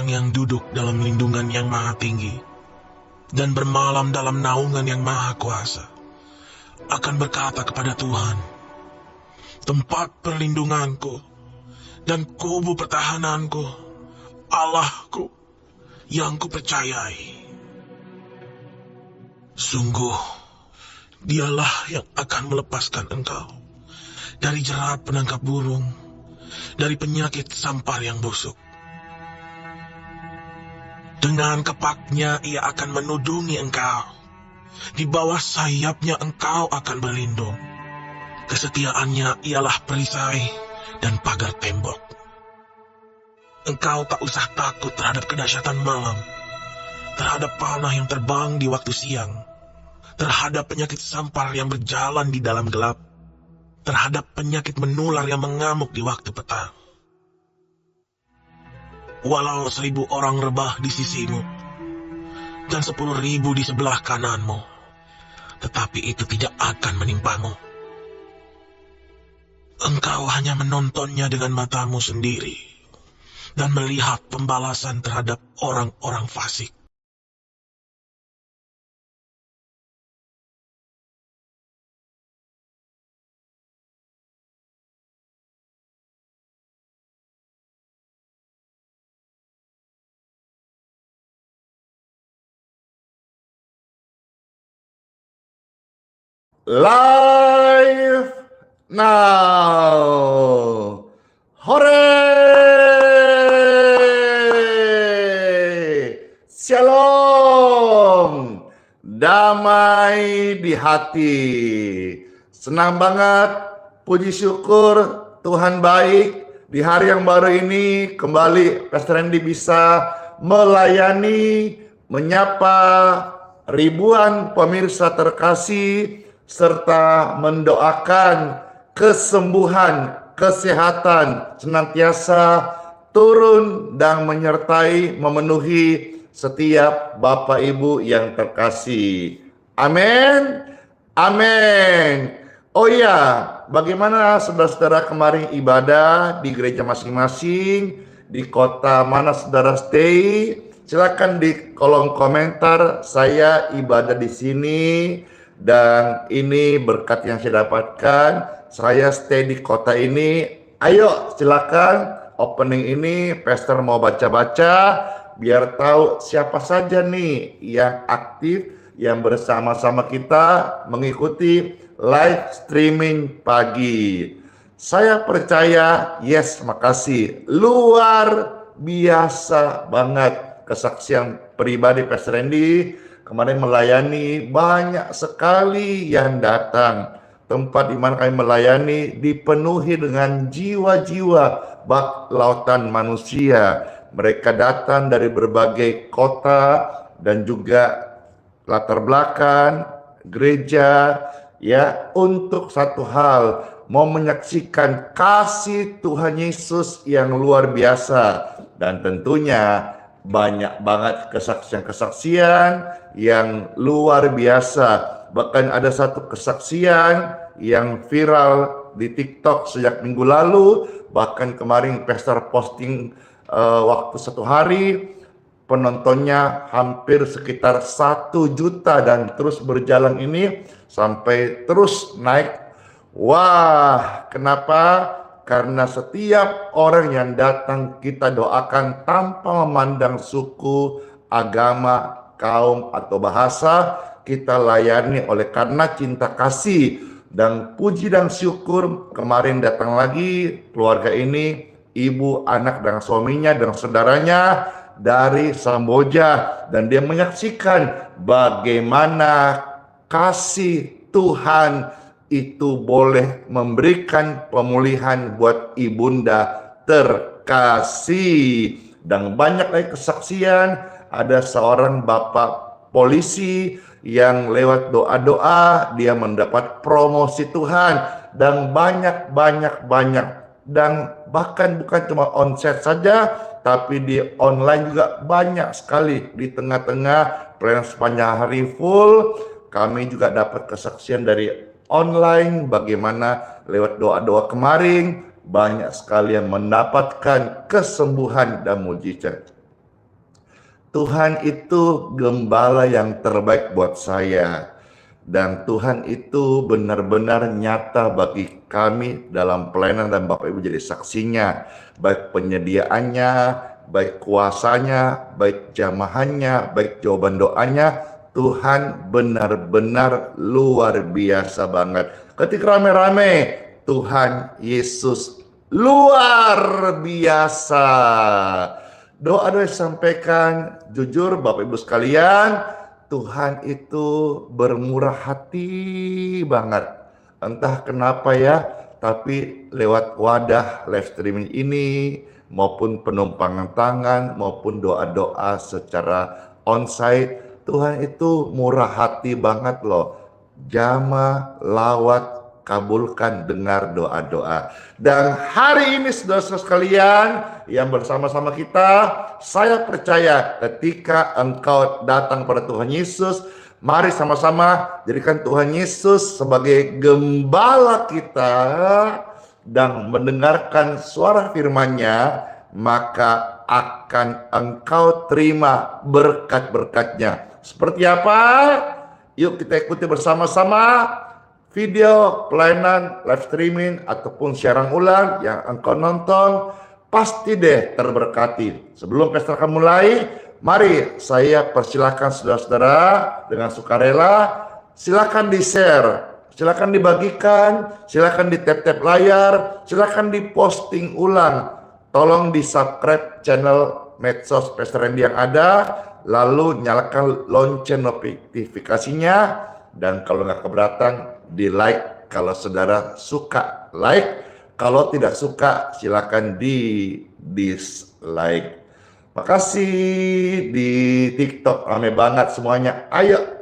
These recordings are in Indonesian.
orang yang duduk dalam lindungan yang maha tinggi dan bermalam dalam naungan yang maha kuasa akan berkata kepada Tuhan, tempat perlindunganku dan kubu pertahananku, Allahku yang kupercayai. Sungguh, dialah yang akan melepaskan engkau dari jerat penangkap burung, dari penyakit sampar yang busuk. Dengan kepaknya ia akan menudungi engkau. Di bawah sayapnya engkau akan berlindung. Kesetiaannya ialah perisai dan pagar tembok. Engkau tak usah takut terhadap kedahsyatan malam, terhadap panah yang terbang di waktu siang, terhadap penyakit sampar yang berjalan di dalam gelap, terhadap penyakit menular yang mengamuk di waktu petang. Walau 1000 orang rebah di sisimu dan 10.000 di sebelah kananmu, tetapi itu tidak akan menimpamu. Engkau hanya menontonnya dengan matamu sendiri dan melihat pembalasan terhadap orang-orang fasik. Live now. Hore! Shalom. Damai di hati. Senang banget, puji syukur Tuhan baik. Di hari yang baru ini kembali Pastor Randy bisa melayani, menyapa ribuan pemirsa terkasih serta mendoakan kesembuhan, kesehatan senantiasa turun dan menyertai memenuhi setiap Bapak Ibu yang terkasih. Amin. Amin. Oh iya, bagaimana saudara-saudara kemarin ibadah di gereja masing-masing, di kota mana saudara stay? Silakan di kolom komentar. Saya ibadah di sini dan ini berkat yang saya dapatkan. Saya stay di kota ini. Ayo silakan opening ini Pastor mau baca-baca biar tahu siapa saja nih yang aktif yang bersama-sama kita mengikuti live streaming pagi. Saya percaya, yes, makasih. Luar biasa banget kesaksian pribadi Pastor Randy. Kemarin melayani banyak sekali yang datang. Tempat di mana kami melayani dipenuhi dengan jiwa-jiwa bak lautan manusia. Mereka datang dari berbagai kota dan juga latar belakang gereja, ya, untuk satu hal, mau menyaksikan kasih Tuhan Yesus yang luar biasa. Dan tentunya banyak banget kesaksian-kesaksian yang luar biasa. Bahkan ada satu kesaksian yang viral di TikTok sejak minggu lalu. Bahkan kemarin Pastor posting waktu 1 hari, penontonnya hampir sekitar 1 juta dan terus berjalan ini sampai terus naik. Wah, kenapa? Karena setiap orang yang datang kita doakan tanpa memandang suku, agama, kaum, atau bahasa. Kita layani oleh karena cinta kasih. Dan puji dan syukur kemarin datang lagi keluarga ini, ibu, anak, dan suaminya, dan saudaranya dari Samboja. Dan dia menyaksikan bagaimana kasih Tuhan itu boleh memberikan pemulihan buat ibunda terkasih. Dan banyak lagi kesaksian. Ada seorang bapak polisi yang lewat doa-doa dia mendapat promosi Tuhan. Dan banyak. Dan bahkan bukan cuma onsite saja, tapi di online juga banyak sekali. Di tengah-tengah plan sepanjang hari full, kami juga dapat kesaksian dari online bagaimana lewat doa-doa kemarin banyak sekali yang mendapatkan kesembuhan dan mujizat. Tuhan itu gembala yang terbaik buat saya. Dan Tuhan itu benar-benar nyata bagi kami dalam pelayanan, dan Bapak Ibu jadi saksinya. Baik penyediaannya, baik kuasanya, baik jamahannya, baik jawaban doanya. Tuhan benar-benar luar biasa banget. Ketika rame-rame, Tuhan Yesus luar biasa. Doa-doa disampaikan, jujur Bapak Ibu sekalian, Tuhan itu bermurah hati banget. Entah kenapa ya, tapi lewat wadah live streaming ini, maupun penumpangan tangan, maupun doa-doa secara onsite, Tuhan itu murah hati banget loh. Jamah, lawat, kabulkan, dengar doa-doa. Dan hari ini saudara-saudara sekalian yang bersama-sama kita, saya percaya ketika engkau datang pada Tuhan Yesus, mari sama-sama jadikan Tuhan Yesus sebagai gembala kita dan mendengarkan suara firman-Nya, maka akan engkau terima berkat-berkat-Nya. Seperti apa? Yuk kita ikuti bersama-sama video pelayanan live streaming ataupun siaran ulang yang engkau nonton. Pasti deh terberkati. Sebelum pesta akan mulai, mari saya persilahkan saudara-saudara dengan sukarela, silakan di-share, silakan dibagikan, silakan di tap-tap layar, silakan di-posting ulang. Tolong di-subscribe channel medsos Pastor Randy yang ada, lalu nyalakan lonceng notifikasinya, dan kalau nggak keberatan, di-like kalau saudara suka like. Kalau tidak suka, silakan di-dislike. Makasih. Di TikTok rame banget semuanya. Ayo,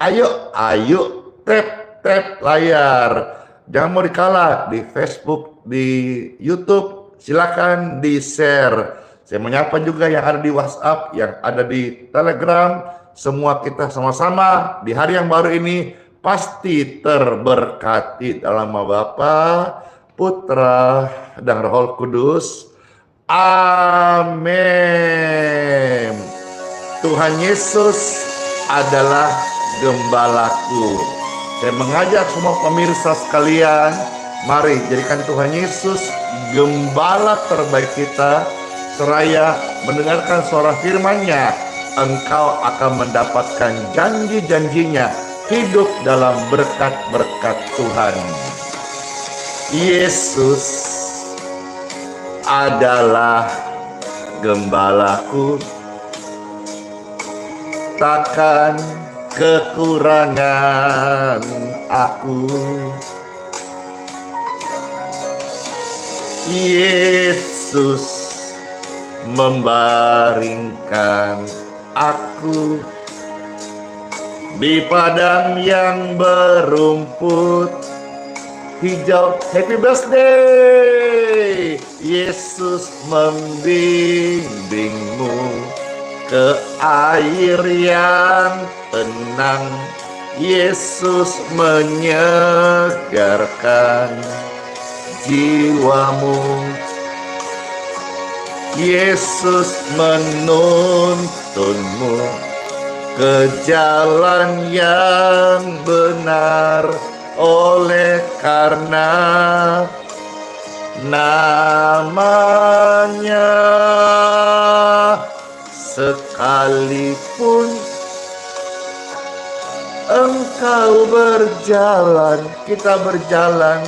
tap layar. Jangan mau dikalah. Di Facebook, di YouTube, silakan di-share. Saya menyapa juga yang ada di WhatsApp, yang ada di Telegram. Semua kita sama-sama di hari yang baru ini pasti terberkati dalam nama Bapa, Putra, dan Roh Kudus. Amin. Tuhan Yesus adalah gembalaku. Saya mengajak semua pemirsa sekalian, mari jadikan Tuhan Yesus gembala terbaik kita. Seraya mendengarkan suara firman-Nya, engkau akan mendapatkan janji-janjinya, hidup dalam berkat-berkat Tuhan. Yesus adalah gembalaku, takkan kekurangan aku. Yesus membaringkan aku di padang yang berumput hijau. Happy birthday! Yesus membimbingmu ke air yang tenang. Yesus menyegarkan jiwamu. Yesus menuntunmu ke jalan yang benar, oleh karena namanya. Sekalipun engkau berjalan, kita berjalan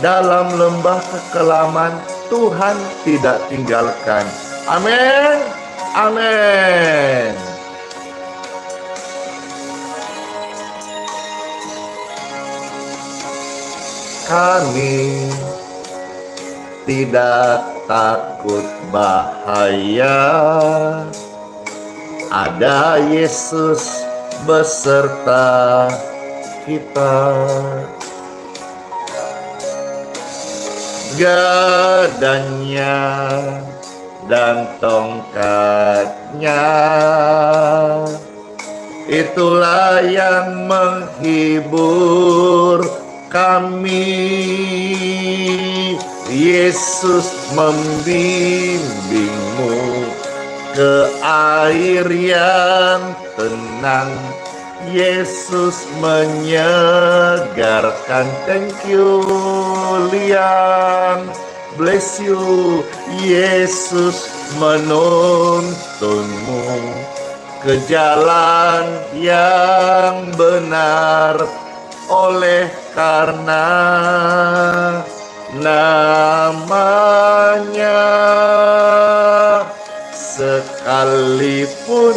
dalam lembah kekelaman, Tuhan tidak tinggalkan. Amin. Amin. Kami tidak takut bahaya, ada Yesus beserta kita. Gadanya dan tongkatnya, itulah yang menghibur kami. Yesus membimbingmu ke air yang tenang. Yesus menyegarkan. Thank you, Liam. Bless you. Yesus menuntunmu ke jalan yang benar, oleh karena namanya. Sekalipun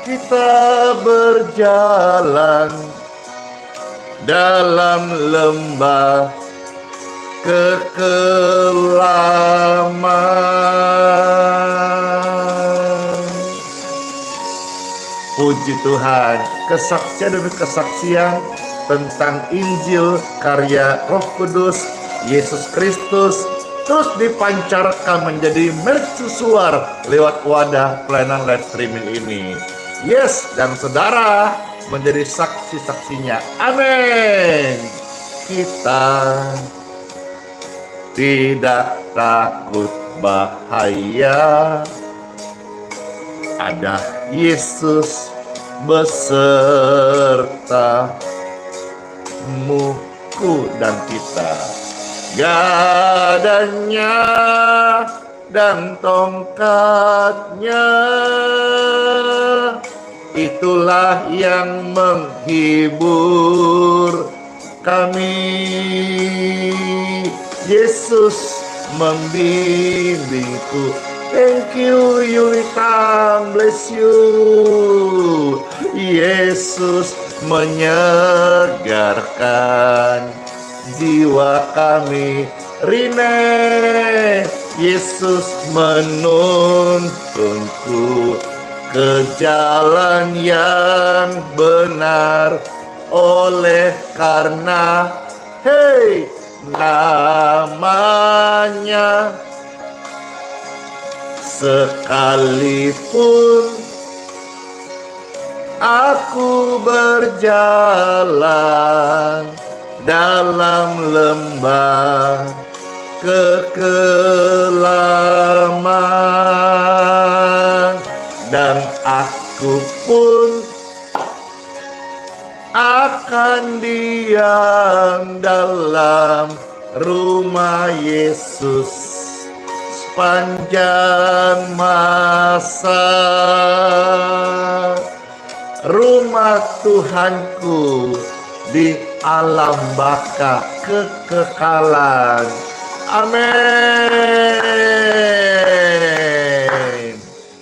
kita berjalan dalam lembah kekelaman. Puji Tuhan, kesaksian demi kesaksian tentang Injil karya Roh Kudus Yesus Kristus terus dipancarkan menjadi mercusuar lewat wadah pelayanan live streaming ini. Yes, dan saudara menjadi saksi-saksinya. Amin. Kita tidak takut bahaya, ada Yesus besertamu, dan kita. Gadanya dan tongkatnya, itulah yang menghibur kami. Yesus membimbingku. Thank you, Yulita. Bless you. Yesus menyegarkan jiwa kami. Rine, Yesus menuntunku ke jalan yang benar, oleh karena namanya. Sekalipun aku berjalan dalam lembah kekelaman, dan aku pun akan diam dalam rumah Yesus sepanjang masa. Rumah Tuhanku di alam baka kekekalan. Amin.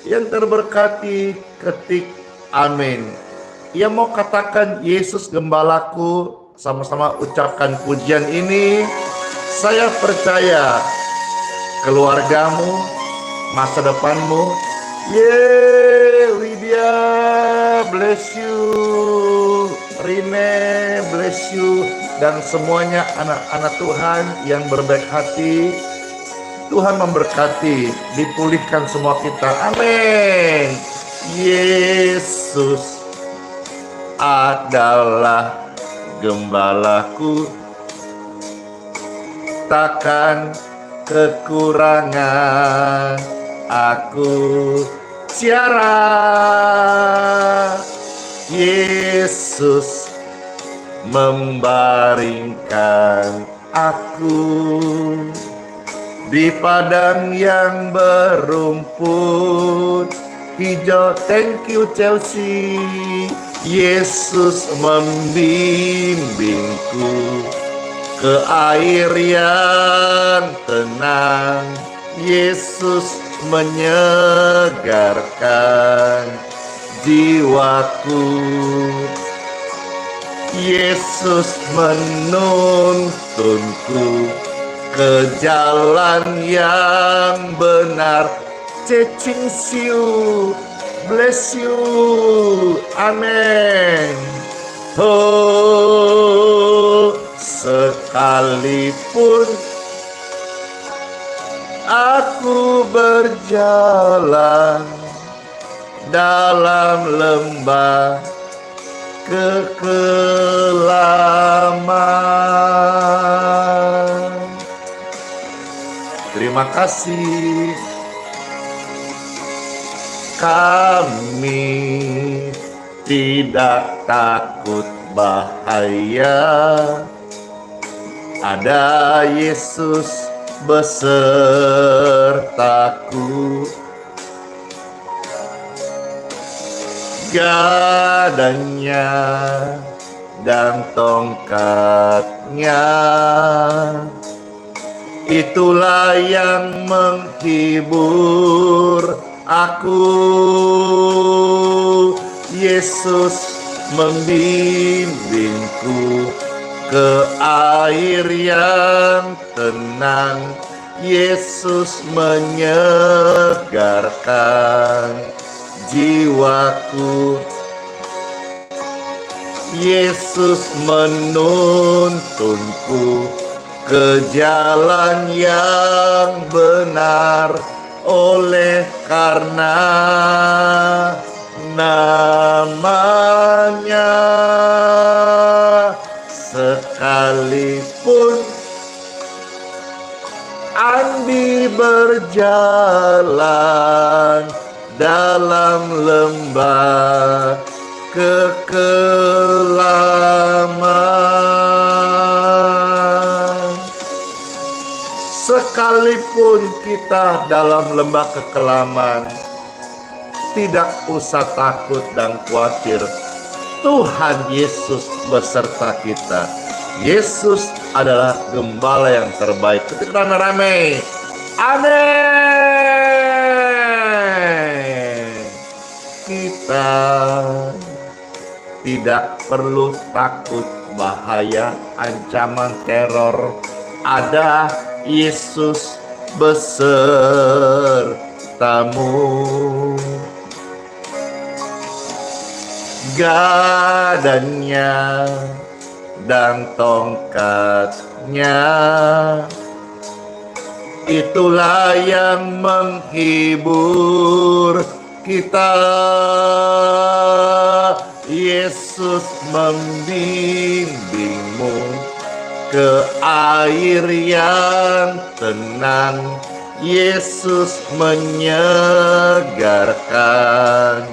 Yang terberkati ketik amin. Ia mau katakan Yesus gembalaku, sama-sama ucapkan pujian ini. Saya percaya keluargamu, masa depanmu. Lydia, bless you. Rine, bless you. Dan semuanya anak-anak Tuhan yang berbaik hati, Tuhan memberkati, dipulihkan semua kita. Amin. Yesus adalah gembalaku, takkan kekurangan aku siara. Yesus membaringkan aku di padang yang berumput hijau. Thank you, Chelsea. Yesus membimbingku ke air yang tenang. Yesus menyegarkan jiwaku. Yesus menuntunku ke jalan yang benar. Cecing siu, bless you. Amin. Oh, sekalipun aku berjalan dalam lembah kekelaman. Terima kasih. kami tidak takut bahaya. Ada Yesus besertaku. Gadanya dan tongkatnya, itulah yang menghibur aku. Yesus membimbingku ke air yang tenang. Yesus menyegarkan jiwaku. Yesus menuntunku ke jalan yang benar, oleh karena namanya. Sekalipun Andi berjalan dalam lembah kekelaman, sekalipun kita dalam lembah kekelaman, tidak usah takut dan khawatir. Tuhan Yesus beserta kita. Yesus adalah gembala yang terbaik. Ketika rame-rame, amin. Kita tidak perlu takut bahaya, ancaman teror. Ada Yesus besertamu. Gadanya dan tongkatnya, itulah yang menghibur kita. Yesus membimbingmu ke air yang tenang. Yesus menyegarkan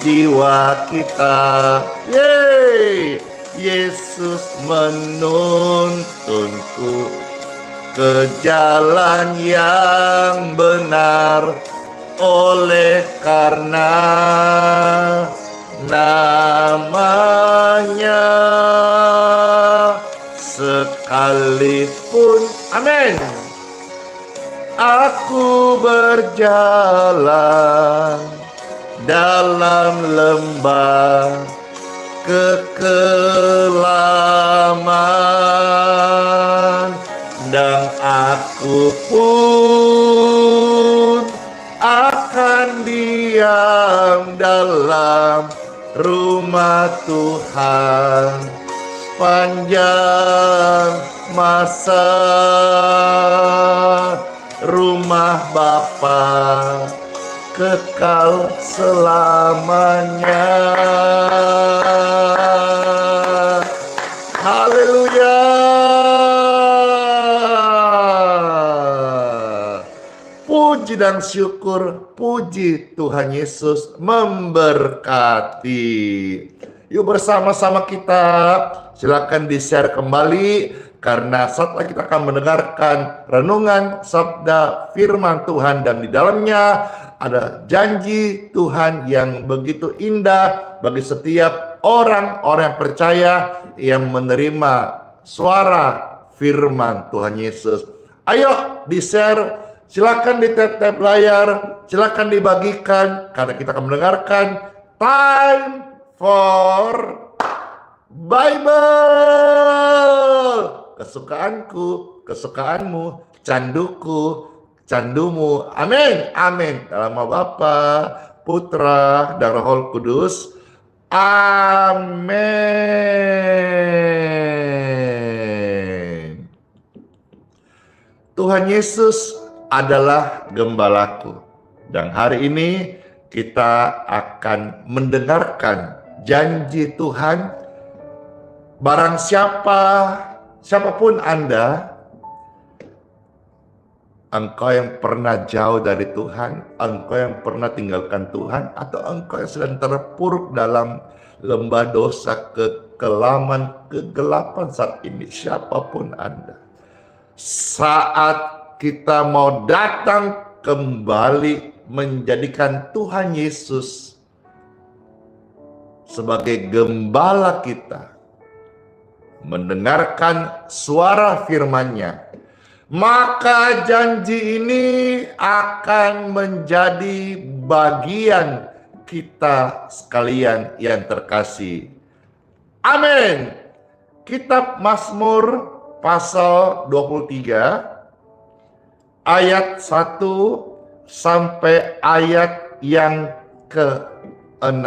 jiwa kita. Yeay! Yesus menuntunku ke jalan yang benar, oleh karena namanya. Sekalipun, amin, aku berjalan dalam lembah kekelaman, dan aku pun akan diam dalam rumah Tuhan sepanjang masa. Rumah Bapa kekal selamanya. Haleluya. Puji dan syukur, puji Tuhan Yesus memberkati. Yuk bersama-sama kita, silakan di-share kembali, karena saat lagi kita akan mendengarkan renungan sabda firman Tuhan, dan di dalamnya ada janji Tuhan yang begitu indah bagi setiap orang-orang yang percaya yang menerima suara firman Tuhan Yesus. Ayo di-share, silakan di tap-tap layar, silakan dibagikan, karena kita akan mendengarkan Time for Bible. Kesukaanku, kesukaanmu, canduku, candumu. Amin, amin. Dalam nama Bapa, Putra, dan Roh Kudus. Amin. Tuhan Yesus adalah gembalaku. Dan hari ini kita akan mendengarkan janji Tuhan. Barang siapapun Anda Engkau yang pernah jauh dari Tuhan, engkau yang pernah tinggalkan Tuhan, atau engkau yang sedang terpuruk dalam lembah dosa, kekelaman, kegelapan saat ini, siapapun Anda. Saat kita mau datang kembali menjadikan Tuhan Yesus sebagai gembala kita, mendengarkan suara firman-Nya, maka janji ini akan menjadi bagian kita sekalian yang terkasih. Amin. Kitab Mazmur pasal 23 ayat 1 sampai ayat yang ke-6.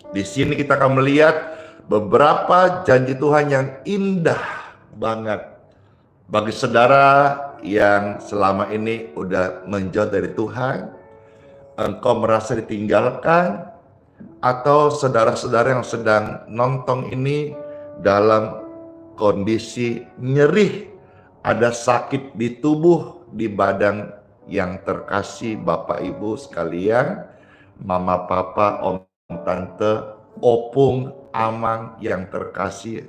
Di sini kita akan melihat beberapa janji Tuhan yang indah banget. Bagi saudara yang selama ini udah menjauh dari Tuhan, engkau merasa ditinggalkan, atau saudara-saudara yang sedang nonton ini dalam kondisi nyeri, ada sakit di tubuh, di badan yang terkasih, Bapak Ibu sekalian, Mama Papa, Om Tante, Opung, Amang yang terkasih,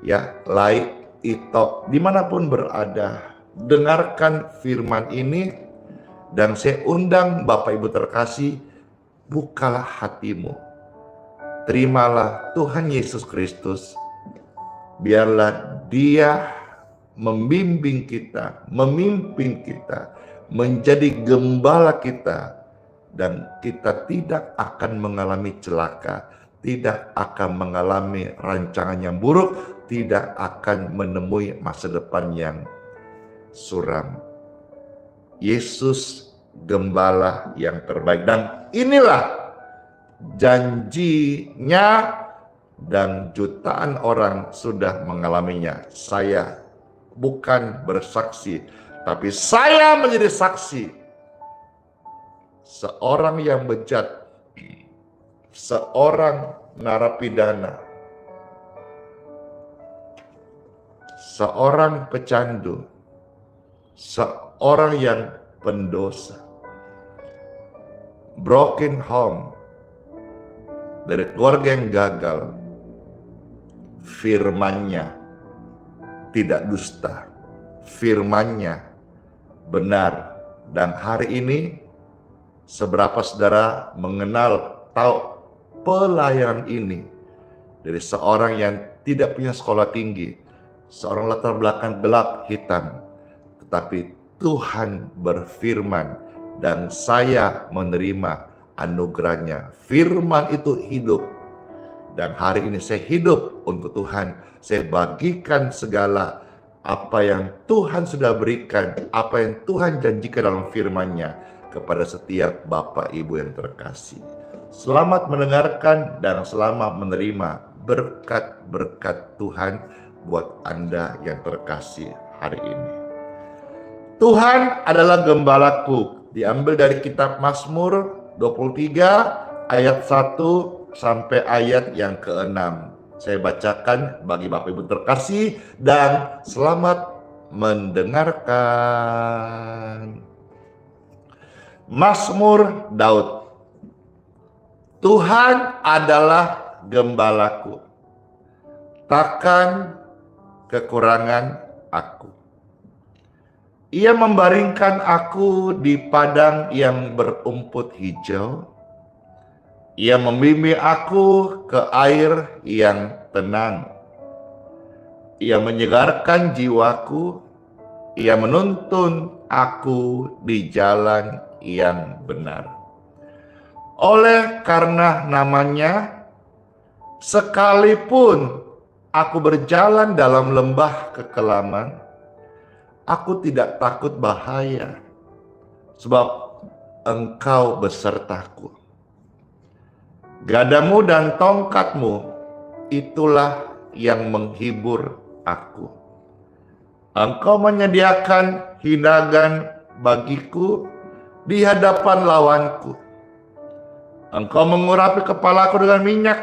ya, Lai, Ito, dimanapun berada, dengarkan firman ini, dan saya undang Bapak Ibu terkasih, bukalah hatimu, terimalah Tuhan Yesus Kristus, biarlah Dia membimbing kita, memimpin kita, menjadi gembala kita, dan kita tidak akan mengalami celaka, tidak akan mengalami rancangan yang buruk, tidak akan menemui masa depan yang suram. Yesus gembala yang terbaik, dan inilah janjinya, dan jutaan orang sudah mengalaminya. Saya bukan bersaksi, tapi saya menjadi saksi. Seorang yang bejat, seorang narapidana, seorang pecandu, seorang yang pendosa, broken home, dari keluarga yang gagal, firman-Nya tidak dusta, firman-Nya benar. Dan hari ini, seberapa saudara mengenal, tahu pelayanan ini dari seorang yang tidak punya sekolah tinggi, seorang latar belakang gelap hitam, tetapi Tuhan berfirman dan saya menerima anugerahnya. Firman itu hidup, dan hari ini saya hidup untuk Tuhan. Saya bagikan segala apa yang Tuhan sudah berikan, apa yang Tuhan janjikan dalam firman-Nya kepada setiap Bapak Ibu yang terkasih. Selamat mendengarkan dan selamat menerima berkat-berkat Tuhan buat Anda yang terkasih hari ini. Tuhan adalah gembalaku, diambil dari kitab Mazmur 23 ayat 1 sampai ayat yang ke-6. Saya bacakan bagi Bapak Ibu terkasih dan selamat mendengarkan. Mazmur Daud. Tuhan adalah gembalaku, takkan kekurangan aku. Ia membaringkan aku di padang yang berumput hijau. Ia membimbing aku ke air yang tenang. Ia menyegarkan jiwaku. Ia menuntun aku di jalan yang benar. Oleh karena namanya, sekalipun aku berjalan dalam lembah kekelaman, aku tidak takut bahaya, sebab Engkau besertaku. Gadamu dan tongkatmu, itulah yang menghibur aku. Engkau menyediakan hidangan bagiku di hadapan lawanku. Engkau mengurapi kepalaku dengan minyak,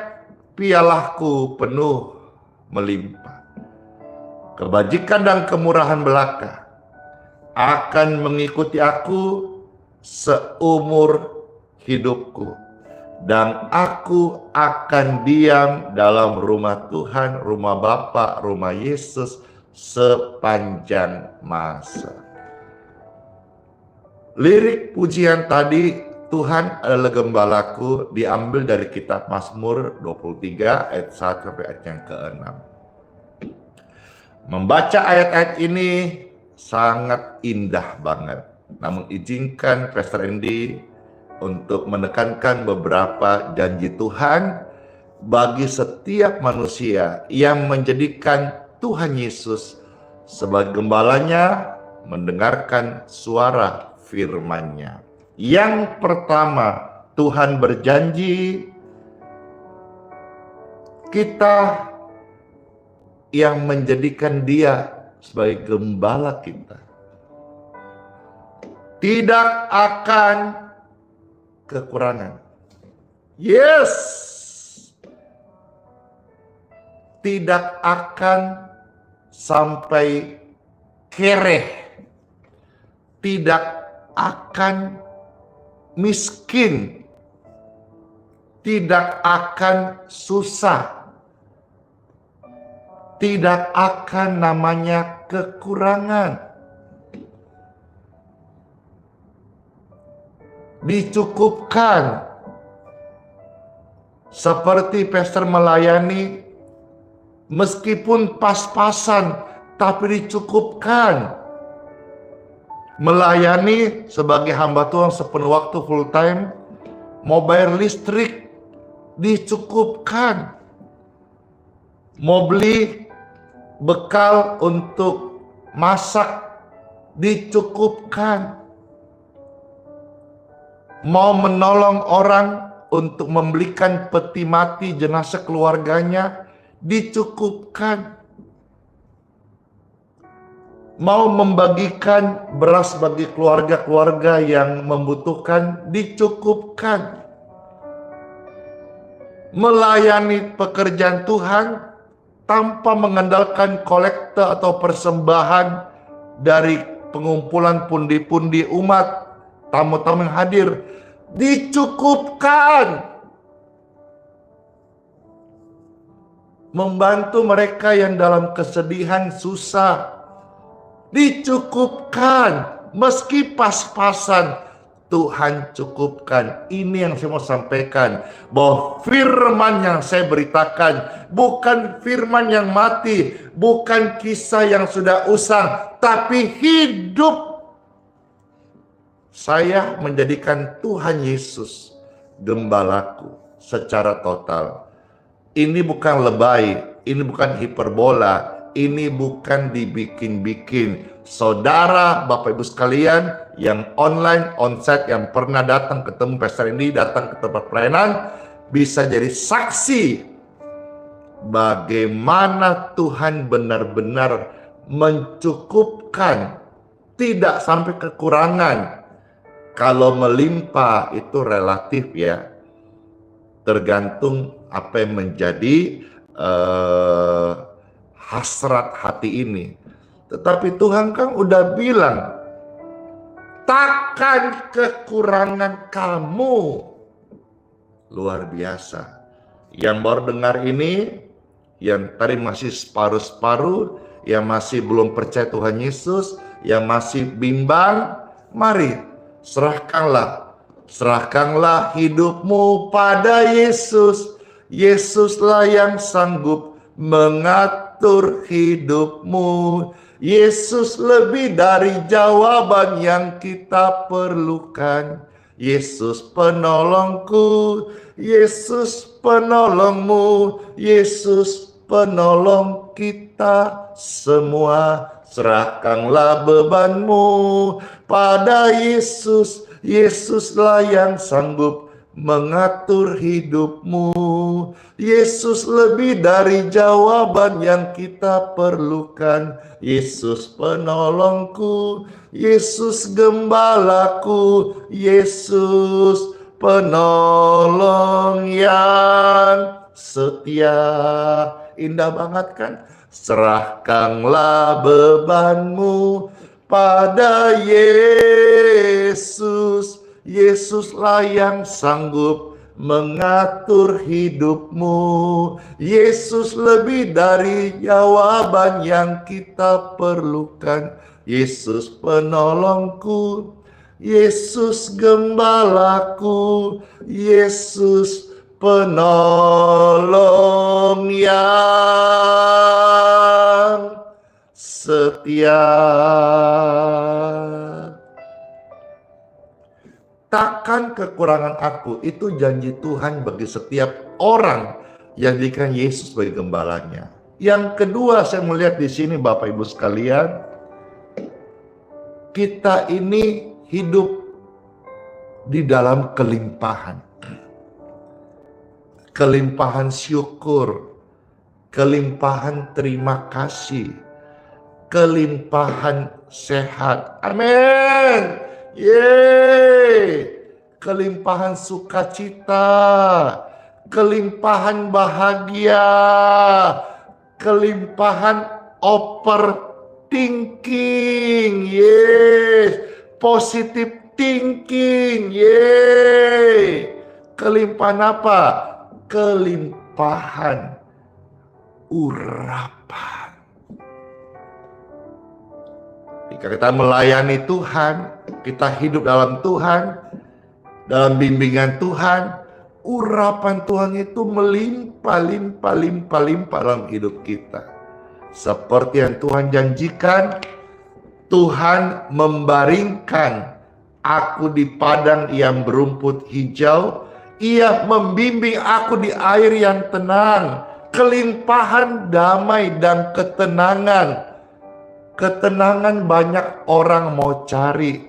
pialahku penuh melimpah. Kebajikan dan kemurahan belaka akan mengikuti aku seumur hidupku, dan aku akan diam dalam rumah Tuhan, rumah Bapa, rumah Yesus sepanjang masa. Lirik pujian tadi, Tuhan adalah gembalaku, diambil dari kitab Mazmur 23 ayat 1 sampai ayat yang ke-6. Membaca ayat-ayat ini sangat indah banget. Namun izinkan Pastor Andy untuk menekankan beberapa janji Tuhan bagi setiap manusia yang menjadikan Tuhan Yesus sebagai gembalanya, mendengarkan suara firman-Nya. Yang pertama, Tuhan berjanji kita yang menjadikan Dia sebagai gembala kita tidak akan kekurangan. Yes, tidak akan sampai kereh, tidak akan miskin, tidak akan susah, tidak akan namanya kekurangan. Dicukupkan. Seperti pastor melayani, meskipun pas-pasan, tapi dicukupkan. Melayani sebagai hamba Tuhan sepenuh waktu full time, mau bayar listrik, dicukupkan. Mau beli bekal untuk masak, dicukupkan. Mau menolong orang untuk membelikan peti mati jenazah keluarganya, dicukupkan. Mau membagikan beras bagi keluarga-keluarga yang membutuhkan, dicukupkan. Melayani pekerjaan Tuhan tanpa mengandalkan kolekte atau persembahan dari pengumpulan pundi-pundi umat, tamu-tamu yang hadir, dicukupkan. Membantu mereka yang dalam kesedihan, susah, dicukupkan. Meski pas-pasan, Tuhan cukupkan. Ini yang saya mau sampaikan, bahwa firman yang saya beritakan bukan firman yang mati, bukan kisah yang sudah usang, tapi hidup. Saya menjadikan Tuhan Yesus gembalaku secara total. Ini bukan lebay, ini bukan hiperbola, ini bukan dibikin-bikin. Saudara, Bapak Ibu sekalian yang online, onsite, yang pernah datang ketemu Pastor ini, datang ke tempat pelayanan, bisa jadi saksi bagaimana Tuhan benar-benar mencukupkan, tidak sampai kekurangan. Kalau melimpah itu relatif ya, tergantung apa yang menjadi hasrat hati ini. Tetapi Tuhan kan udah bilang, takkan kekurangan kamu. Luar biasa. Yang baru dengar ini, yang tadi masih separuh-separuh, yang masih belum percaya Tuhan Yesus, yang masih bimbang, mari serahkanlah hidupmu pada Yesus. Yesuslah yang sanggup mengatur hidupmu. Yesus lebih dari jawaban yang kita perlukan. Yesus penolongku, Yesus penolongmu, Yesus penolong kita semua. Serahkanlah bebanmu pada Yesus. Yesuslah yang sanggup mengatur hidupmu. Yesus lebih dari jawaban yang kita perlukan. Yesus penolongku, Yesus gembalaku, Yesus penolong yang setia. Indah banget kan? Serahkanlah bebanmu pada Yesus. Yesuslah yang sanggup mengatur hidupmu. Yesus lebih dari jawaban yang kita perlukan. Yesus penolongku, Yesus gembalaku, Yesus penolong yang setia. Takkan kekurangan aku, itu janji Tuhan bagi setiap orang yang dijadikan Yesus sebagai gembalanya. Yang kedua, saya melihat di sini Bapak Ibu sekalian, kita ini hidup di dalam kelimpahan. Kelimpahan syukur, kelimpahan terima kasih, kelimpahan sehat. Amin. Yeay. Kelimpahan sukacita, kelimpahan bahagia, kelimpahan overthinking. Yes. Positive thinking. Yeay. Kelimpahan apa? Kelimpahan urapan. Jika kita melayani Tuhan, kita hidup dalam Tuhan, dalam bimbingan Tuhan, urapan Tuhan itu melimpah dalam hidup kita. Seperti yang Tuhan janjikan, Tuhan membaringkan aku di padang yang berumput hijau. Ia membimbing aku di air yang tenang. Kelimpahan damai dan ketenangan. Ketenangan banyak orang mau cari,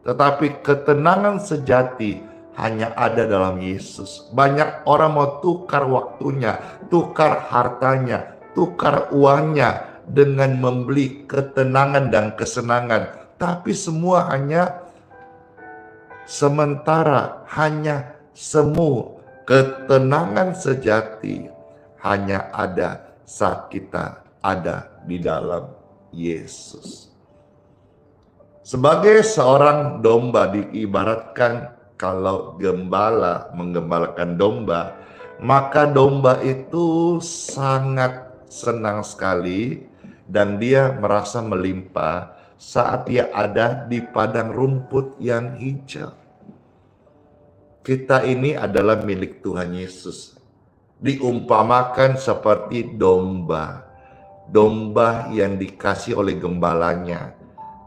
tetapi ketenangan sejati hanya ada dalam Yesus. Banyak orang mau tukar waktunya, tukar hartanya, tukar uangnya dengan membeli ketenangan dan kesenangan. Tapi semua hanya sementara, hanya semu. Ketenangan sejati hanya ada saat kita ada di dalam Yesus. Sebagai seorang domba diibaratkan, kalau gembala menggembalakan domba, maka domba itu sangat senang sekali dan dia merasa melimpah saat dia ada di padang rumput yang hijau. Kita ini adalah milik Tuhan Yesus. Diumpamakan seperti domba. Domba yang dikasih oleh gembalanya.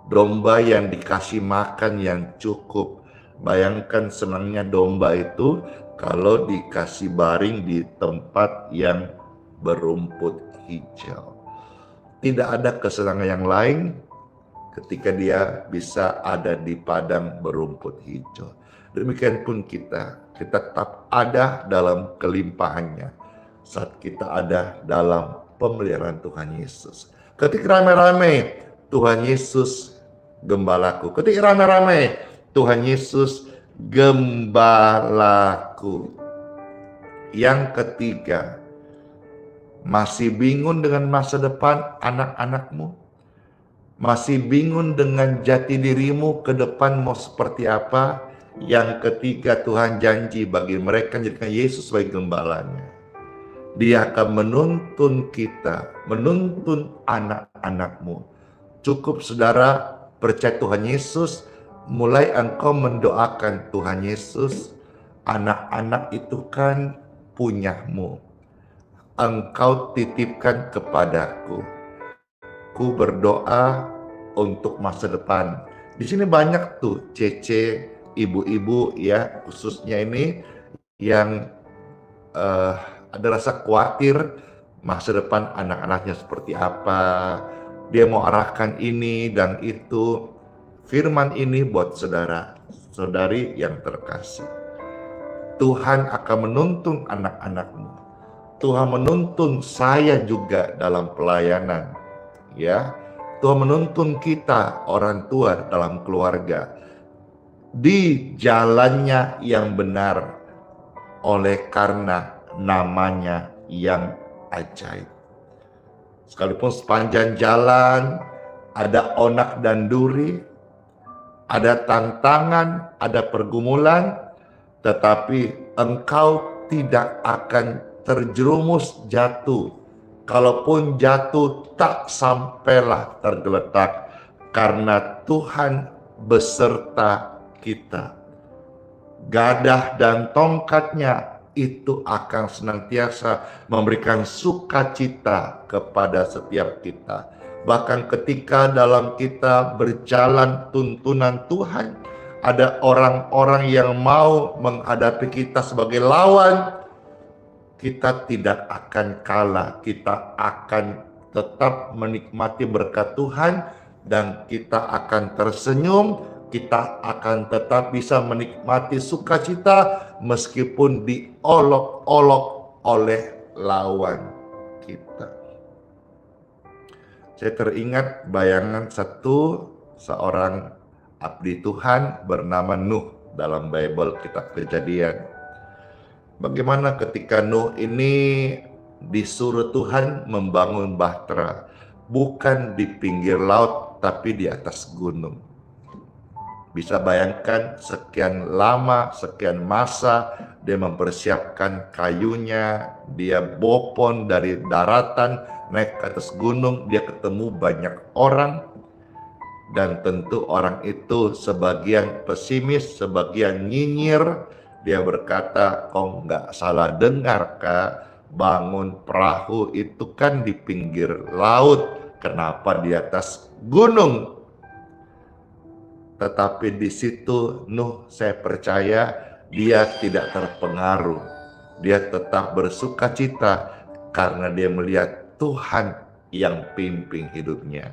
Domba yang dikasih makan yang cukup. Bayangkan senangnya domba itu kalau dikasih baring di tempat yang berumput hijau. Tidak ada kesenangan yang lain ketika dia bisa ada di padang berumput hijau. Demikian pun kita tetap ada dalam kelimpahannya saat kita ada dalam pemeliharaan Tuhan Yesus. Ketika rame-rame, Tuhan Yesus gembalaku. Ketika rame-rame, Tuhan Yesus gembalaku. Yang ketiga, masih bingung dengan masa depan anak-anakmu? Masih bingung dengan jati dirimu ke depan mau seperti apa? Yang ketiga, Tuhan janji bagi mereka yang jadikan Yesus sebagai gembalanya. Dia akan menuntun kita, menuntun anak-anakmu. Cukup saudara percaya Tuhan Yesus, mulai engkau mendoakan Tuhan Yesus, anak-anak itu kan punyamu. Engkau titipkan kepadaku. Ku berdoa untuk masa depan. Di sini banyak tuh cece, ibu-ibu ya, khususnya ini yang ada rasa khawatir masa depan anak-anaknya seperti apa. Dia mau arahkan ini dan itu. Firman ini buat saudara, saudari yang terkasih. Tuhan akan menuntun anak-anakmu. Tuhan menuntun saya juga dalam pelayanan. Ya, Tuhan menuntun kita orang tua dalam keluarga di jalannya yang benar oleh karena namanya yang ajaib. Sekalipun sepanjang jalan ada onak dan duri, ada tantangan, ada pergumulan, tetapi engkau tidak akan terjerumus jatuh. Kalaupun jatuh, tak sampailah tergeletak, karena Tuhan beserta kita. Gadah dan tongkatnya itu akan senantiasa memberikan sukacita kepada setiap kita. Bahkan ketika dalam kita berjalan tuntunan Tuhan, ada orang-orang yang mau menghadapi kita sebagai lawan, kita tidak akan kalah. Kita akan tetap menikmati berkat Tuhan, dan kita akan tersenyum. Kita akan tetap bisa menikmati sukacita meskipun diolok-olok oleh lawan kita. Saya teringat bayangan seorang abdi Tuhan bernama Nuh dalam Bible, kitab Kejadian. Bagaimana ketika Nuh ini disuruh Tuhan membangun bahtera, bukan di pinggir laut tapi di atas gunung. Bisa bayangkan sekian lama, sekian masa dia mempersiapkan kayunya, dia bopon dari daratan naik ke atas gunung, dia ketemu banyak orang, dan tentu orang itu sebagian pesimis, sebagian nyinyir. Dia berkata, kau nggak salah dengar Kak, bangun perahu itu kan di pinggir laut, kenapa di atas gunung? Tetapi di situ Nuh, saya percaya dia tidak terpengaruh. Dia tetap bersukacita karena dia melihat Tuhan yang pimpin hidupnya.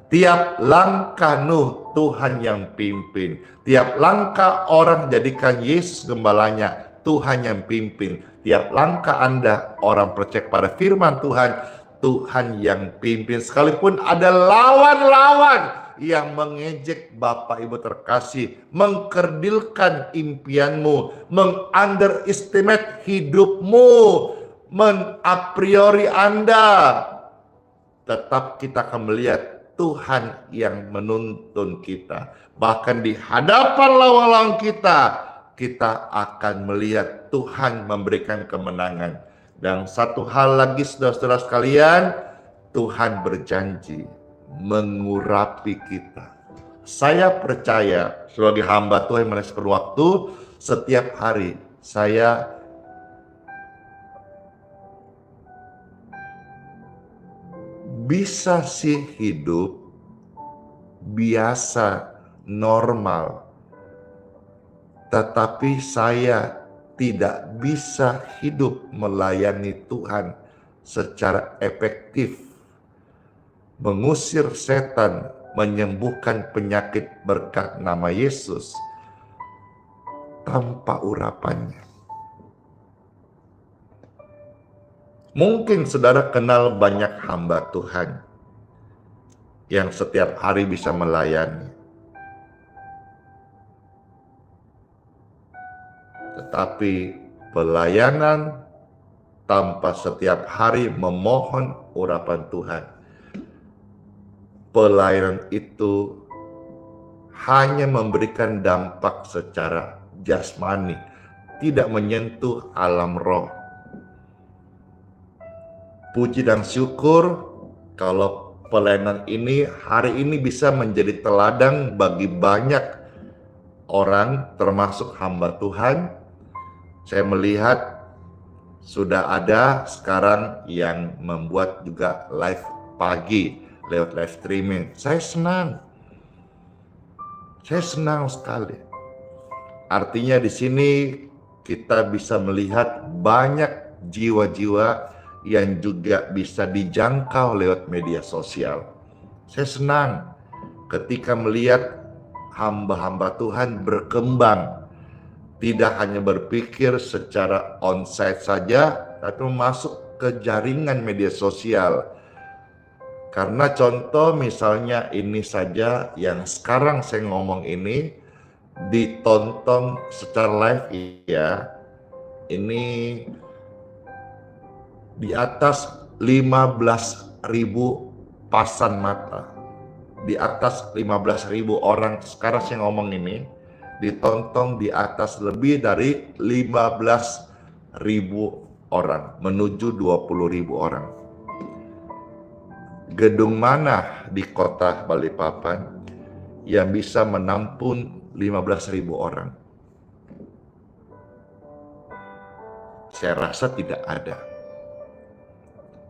Tiap langkah Nuh, Tuhan yang pimpin. Tiap langkah orang jadikan Yesus gembalanya, Tuhan yang pimpin. Tiap langkah Anda, orang percaya pada firman Tuhan, Tuhan yang pimpin. Sekalipun ada lawan-lawan yang mengejek Bapak Ibu terkasih, mengkerdilkan impianmu, mengunderestimate hidupmu, a priori Anda, tetap kita akan melihat Tuhan yang menuntun kita. Bahkan di hadapan lawan-lawan kita akan melihat Tuhan memberikan kemenangan. Dan satu hal lagi saudara-saudara sekalian, Tuhan berjanji mengurapi kita. Saya percaya sebagai hamba Tuhan yang sepenuh waktu, setiap hari saya bisa sih hidup biasa, normal, tetapi saya tidak bisa hidup melayani Tuhan secara efektif, mengusir setan, menyembuhkan penyakit berkat nama Yesus tanpa urapannya. Mungkin saudara kenal banyak hamba Tuhan yang setiap hari bisa melayani. Tetapi pelayanan tanpa setiap hari memohon urapan Tuhan, pelayanan itu hanya memberikan dampak secara jasmani, tidak menyentuh alam roh. Puji dan syukur kalau pelayanan ini hari ini bisa menjadi teladan bagi banyak orang, termasuk hamba Tuhan. Saya melihat sudah ada sekarang yang membuat juga live pagi lewat live streaming. Saya senang sekali. Artinya di sini kita bisa melihat banyak jiwa-jiwa yang juga bisa dijangkau lewat media sosial. Saya senang ketika melihat hamba-hamba Tuhan berkembang, tidak hanya berpikir secara onsite saja, tapi masuk ke jaringan media sosial. Karena contoh misalnya ini saja yang sekarang saya ngomong ini ditonton secara live ya, ini di atas 15.000 pasan mata di atas 15.000 orang. Sekarang saya ngomong ini, ditonton di atas lebih dari 15.000 orang, menuju 20.000 orang. Gedung mana di kota Balikpapan yang bisa menampung 15.000 orang? Saya rasa tidak ada.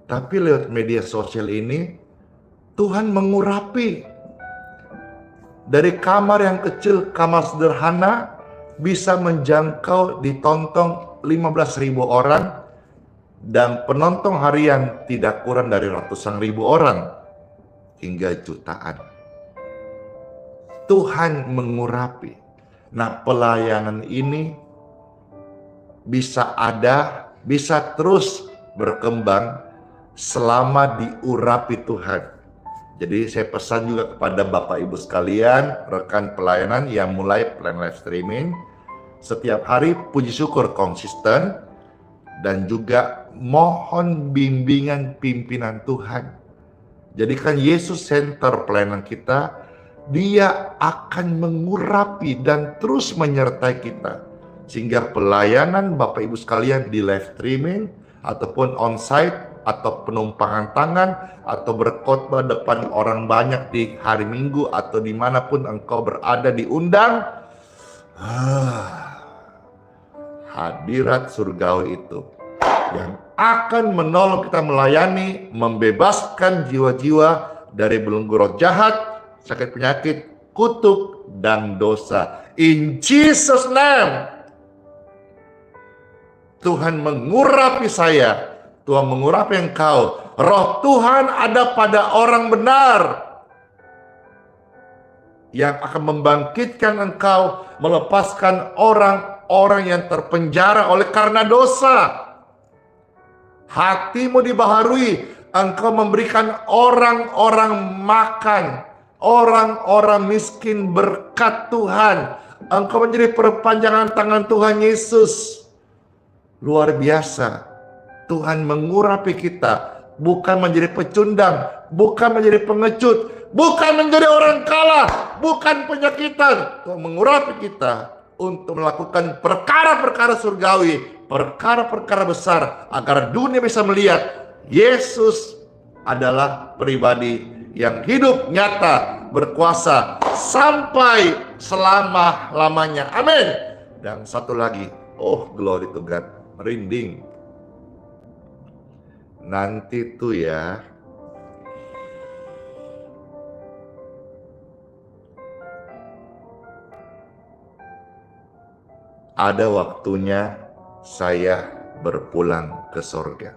Tapi lewat media sosial ini, Tuhan mengurapi. Dari kamar yang kecil, kamar sederhana, bisa menjangkau ditonton 15.000 orang, dan penonton harian tidak kurang dari ratusan ribu orang, hingga jutaan. Tuhan mengurapi. Nah, pelayanan ini bisa ada, bisa terus berkembang selama diurapi Tuhan. Jadi saya pesan juga kepada Bapak Ibu sekalian, rekan pelayanan yang mulai plan live streaming, setiap hari puji syukur konsisten, dan juga mohon bimbingan pimpinan Tuhan. Jadikan Yesus center pelayanan kita. Dia akan mengurapi dan terus menyertai kita, sehingga pelayanan Bapak Ibu sekalian di live streaming ataupun onsite atau penumpangan tangan atau berkhotbah depan orang banyak di hari Minggu atau dimanapun engkau berada diundang, hadirat surgawi itu yang akan menolong kita melayani, membebaskan jiwa-jiwa dari belenggu roh jahat, sakit penyakit, kutuk, dan dosa. In Jesus name. Tuhan mengurapi saya, Tuhan mengurapi engkau. Roh Tuhan ada pada orang benar yang akan membangkitkan engkau, melepaskan orang-orang yang terpenjara oleh karena dosa. Hatimu dibaharui, engkau memberikan orang-orang makan, orang-orang miskin berkat Tuhan. Engkau menjadi perpanjangan tangan Tuhan Yesus. Luar biasa. Tuhan mengurapi kita, bukan menjadi pecundang, bukan menjadi pengecut, bukan menjadi orang kalah, bukan penyakitan. Tuhan mengurapi kita untuk melakukan perkara-perkara surgawi, perkara-perkara besar, agar dunia bisa melihat Yesus adalah pribadi yang hidup, nyata, berkuasa sampai selama-lamanya. Amin. Dan satu lagi, oh glory to God, merinding. Nanti tuh ya, ada waktunya saya berpulang ke sorga.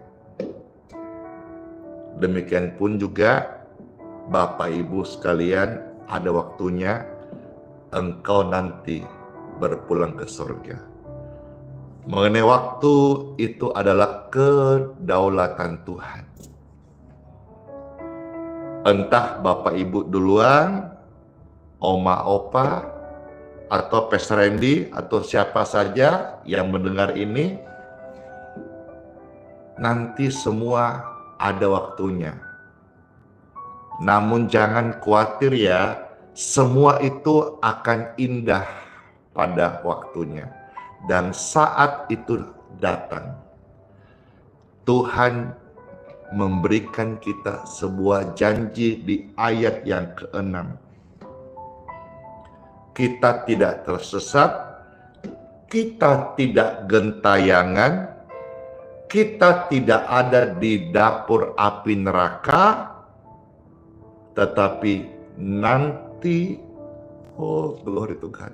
Demikian pun juga Bapak Ibu sekalian, ada waktunya engkau nanti berpulang ke sorga. Mengenai waktu itu adalah kedaulatan Tuhan. Entah Bapak Ibu duluan, Oma Opa, atau Pastor Randy, atau siapa saja yang mendengar ini, nanti semua ada waktunya. Namun jangan khawatir ya, semua itu akan indah pada waktunya. Dan saat itu datang, Tuhan memberikan kita sebuah janji di ayat yang ke-6. Kita tidak tersesat, kita tidak gentayangan, kita tidak ada di dapur api neraka, tetapi nanti, oh glory to God,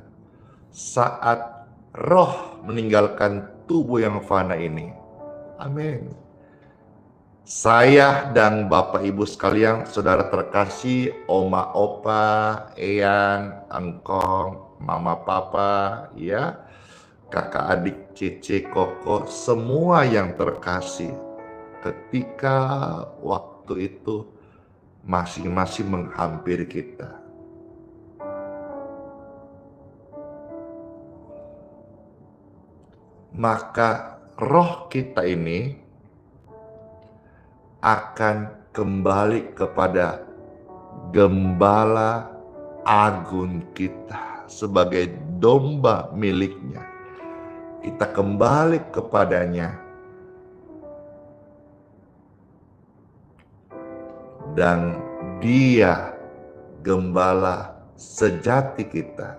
saat roh meninggalkan tubuh yang fana ini. Amin. Saya dan Bapak Ibu sekalian, saudara terkasih, Oma Opa, Eyang, Engkong, Mama Papa, ya, kakak adik, Cece, Koko, semua yang terkasih, ketika waktu itu masing-masing menghampiri kita, maka roh kita ini akan kembali kepada Gembala agung kita sebagai domba miliknya. Kita kembali kepadanya dan Dia gembala sejati kita,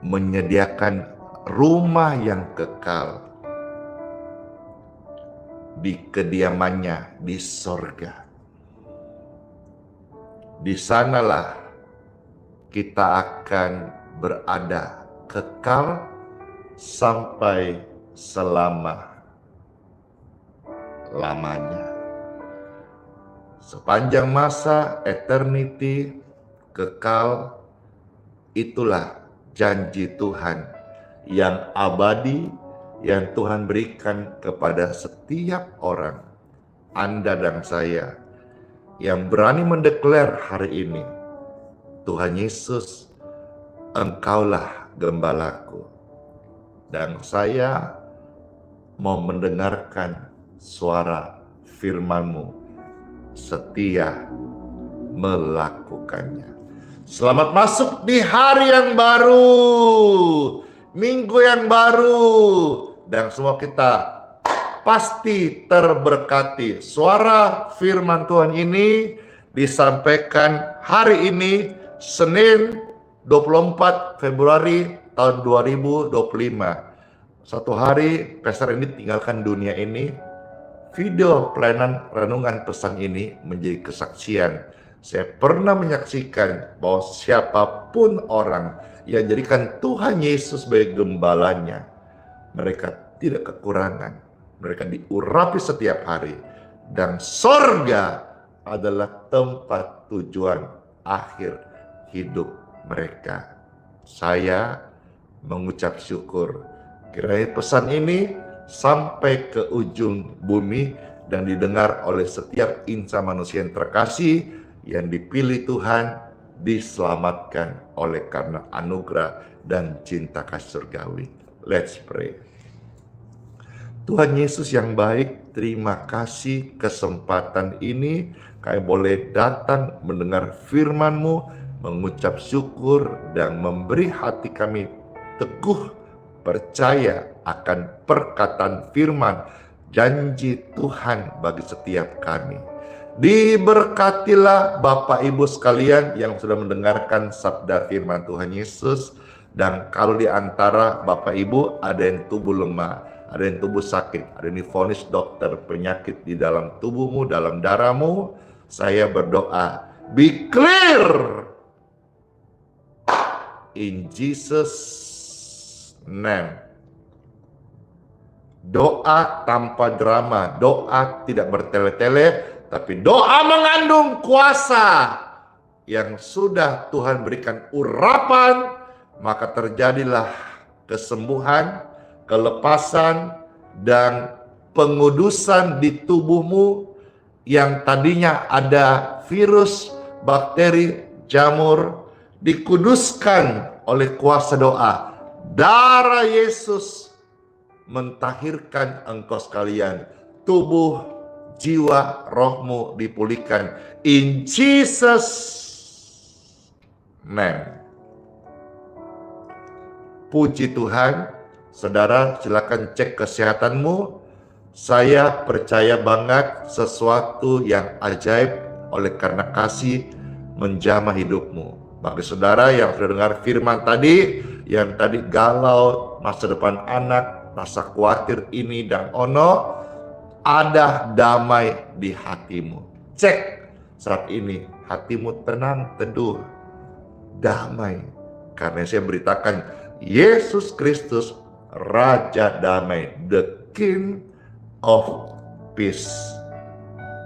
menyediakan rumah yang kekal di kediamannya di sorga. Di sanalah kita akan berada kekal sampai selama-lamanya. Sepanjang masa eternity kekal, itulah janji Tuhan yang abadi yang Tuhan berikan kepada setiap orang, Anda dan saya, yang berani mendeklar hari ini, Tuhan Yesus, Engkaulah gembalaku. Dan saya mau mendengarkan suara firman-Mu, setia melakukannya. Selamat masuk di hari yang baru, minggu yang baru, dan semua kita pasti terberkati. Suara firman Tuhan ini disampaikan hari ini, Senin 24 Februari tahun 2025. Satu hari Pastor ini tinggalkan dunia ini. Video pelayanan renungan pesan ini menjadi kesaksian. Saya pernah menyaksikan bahwa siapapun orang yang jadikan Tuhan Yesus sebagai gembalanya, mereka tidak kekurangan. Mereka diurapi setiap hari. Dan sorga adalah tempat tujuan akhir hidup mereka. Saya mengucap syukur. Kiranya pesan ini sampai ke ujung bumi dan didengar oleh setiap insan manusia yang terkasih, yang dipilih Tuhan, diselamatkan oleh karena anugerah dan cinta kasih surgawi. Let's pray. Tuhan Yesus yang baik, terima kasih kesempatan ini kami boleh datang mendengar firman-Mu, mengucap syukur dan memberi hati kami teguh percaya akan perkataan firman janji Tuhan bagi setiap kami. Diberkatilah Bapak Ibu sekalian yang sudah mendengarkan sabda firman Tuhan Yesus. Dan kalau di antara Bapak Ibu ada yang tubuh lemah, ada yang tubuh sakit, ada yang divonis dokter penyakit di dalam tubuhmu, dalam darahmu, saya berdoa, be clear in Jesus' name. Doa tanpa drama, doa tidak bertele-tele, tapi doa mengandung kuasa yang sudah Tuhan berikan urapan, maka terjadilah kesembuhan, kelepasan, dan pengudusan di tubuhmu yang tadinya ada virus, bakteri, jamur, dikuduskan oleh kuasa doa. Darah Yesus mentahirkan engkau sekalian. Tubuh, jiwa, rohmu dipulihkan. In Jesus' name. Puji Tuhan. Saudara, silakan cek kesehatanmu. Saya percaya banget sesuatu yang ajaib oleh karena kasih menjamah hidupmu. Bagi saudara yang sudah dengar firman tadi, yang tadi galau masa depan anak, rasa khawatir ini dan ono, ada damai di hatimu. Cek saat ini, hatimu tenang, teduh, damai. Karena saya beritakan, Yesus Kristus, Raja Damai, the King of Peace.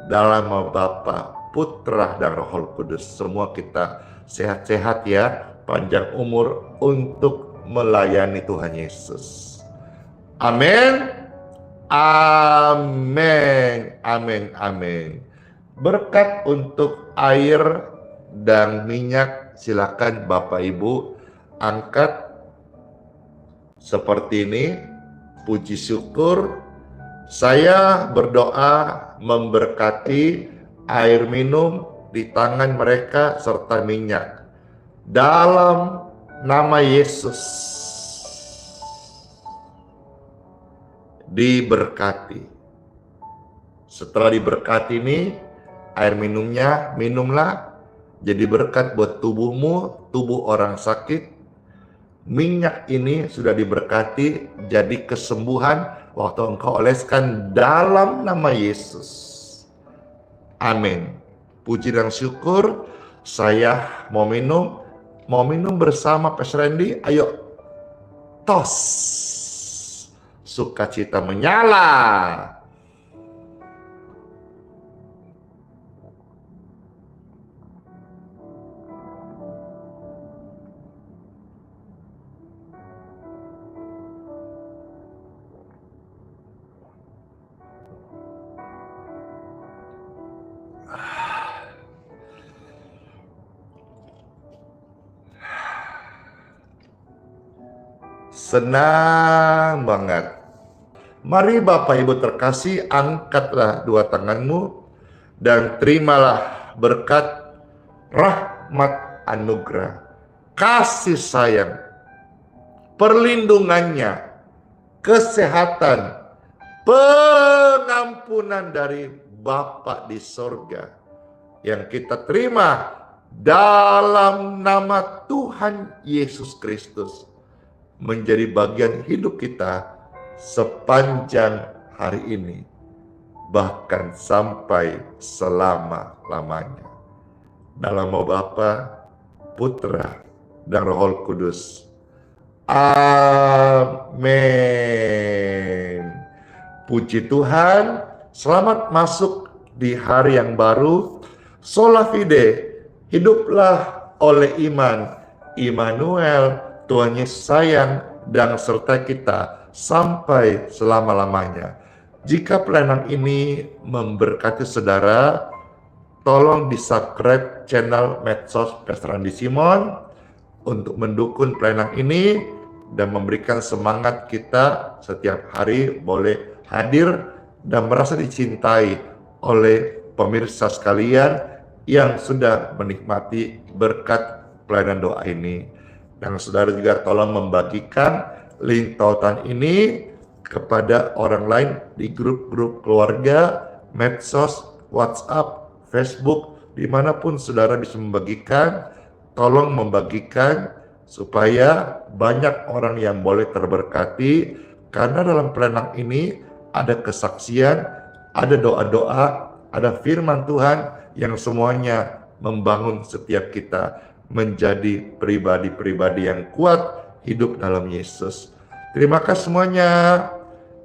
Dalam nama Bapa, Putra, dan Roh Kudus, semua kita sehat-sehat ya, panjang umur untuk melayani Tuhan Yesus. Amin. Amin. Amin. Amin. Berkat untuk air dan minyak, silakan Bapak Ibu angkat seperti ini. Puji syukur. Saya berdoa memberkati air minum di tangan mereka serta minyak. Dalam nama Yesus, diberkati. Setelah diberkati ini, air minumnya minumlah, jadi berkat buat tubuhmu, tubuh orang sakit. Minyak ini sudah diberkati, jadi kesembuhan waktu engkau oleskan dalam nama Yesus. Amin. Puji dan syukur. Saya mau minum bersama Pastor Randy. Ayo, tos. Sukacita menyala. Senang banget. Mari Bapak Ibu terkasih, angkatlah dua tanganmu dan terimalah berkat rahmat anugerah, kasih sayang, perlindungannya, kesehatan, pengampunan dari Bapa di sorga yang kita terima dalam nama Tuhan Yesus Kristus menjadi bagian hidup kita sepanjang hari ini, bahkan sampai selama-lamanya. Dalam nama Bapa, Putra, dan Roh Kudus. Amin. Puji Tuhan, selamat masuk di hari yang baru. Sola fide, hiduplah oleh iman. Immanuel, Tuhan Yesus sayang dan serta kita sampai selama-lamanya. Jika pelayanan ini memberkati saudara, tolong di-subscribe channel medsos Pastor Randy Simon untuk mendukung pelayanan ini dan memberikan semangat kita setiap hari boleh hadir dan merasa dicintai oleh pemirsa sekalian yang sudah menikmati berkat pelayanan doa ini. Dan saudara juga tolong membagikan link tautan ini kepada orang lain di grup-grup keluarga, medsos, WhatsApp, Facebook, dimanapun saudara bisa membagikan. Tolong membagikan supaya banyak orang yang boleh terberkati, karena dalam pelayanan ini ada kesaksian, ada doa-doa, ada firman Tuhan yang semuanya membangun setiap kita menjadi pribadi-pribadi yang kuat hidup dalam Yesus. Terima kasih semuanya.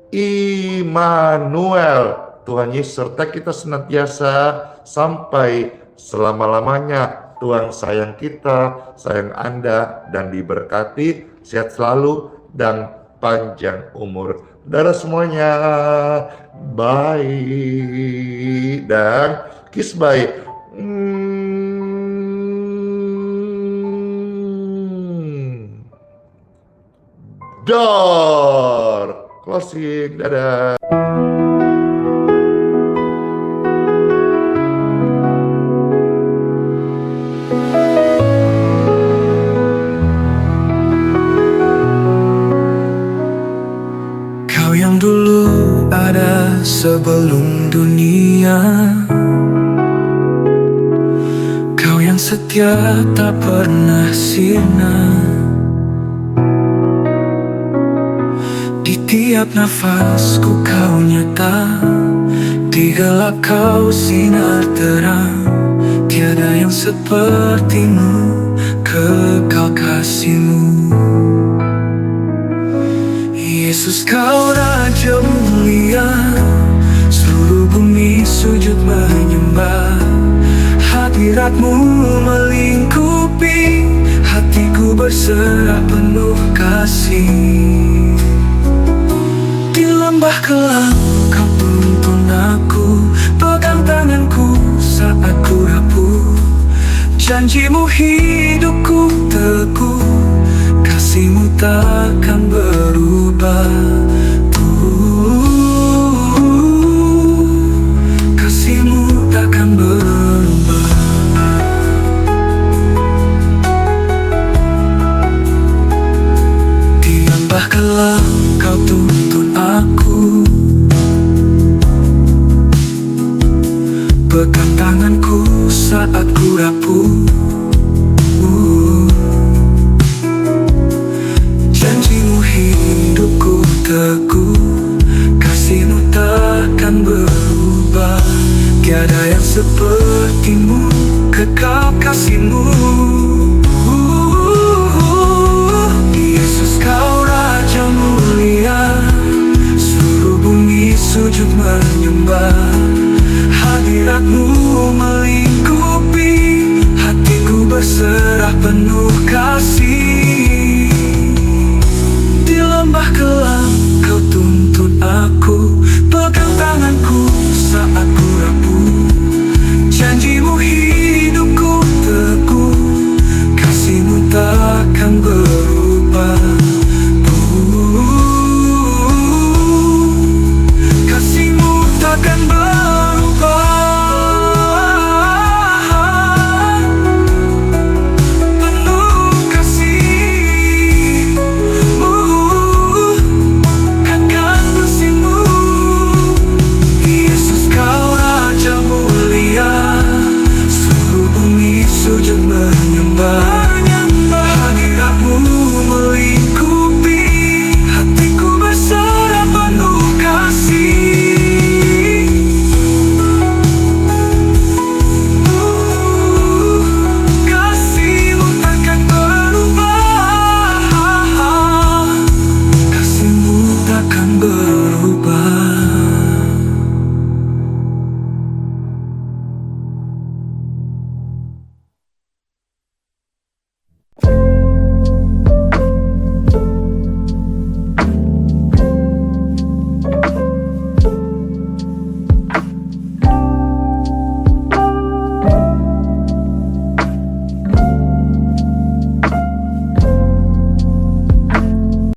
Immanuel, Tuhan Yesus serta kita senantiasa sampai selama-lamanya. Tuhan sayang kita, sayang Anda, dan diberkati, sehat selalu, dan panjang umur. Saudara semuanya, bye, dan kiss bye. Door closing, dadah. Kau yang dulu ada sebelum dunia, kau yang setia tak pernah sirna. Tiap nafasku kau nyata, di gelap kau sinar terang. Tiada yang sepertimu, kekal kasih-Mu. Yesus kau Raja mulia, seluruh bumi sujud menyembah. Hadirat-Mu melingkupi, hatiku berserah penuh kasih. Lembah kelam kau tuntun aku, pegang tanganku saat ku rapuh. Janji-Mu hidupku teguh, kasih-Mu takkan berubah. Kasih-Mu takkan berubah. teguh, kasih-Mu takkan berubah. Tiada yang seperti-Mu, kekal kasih-Mu. Yesus, Kau Raja mulia, seluruh bumi sujud menyembah. Hadirat-Mu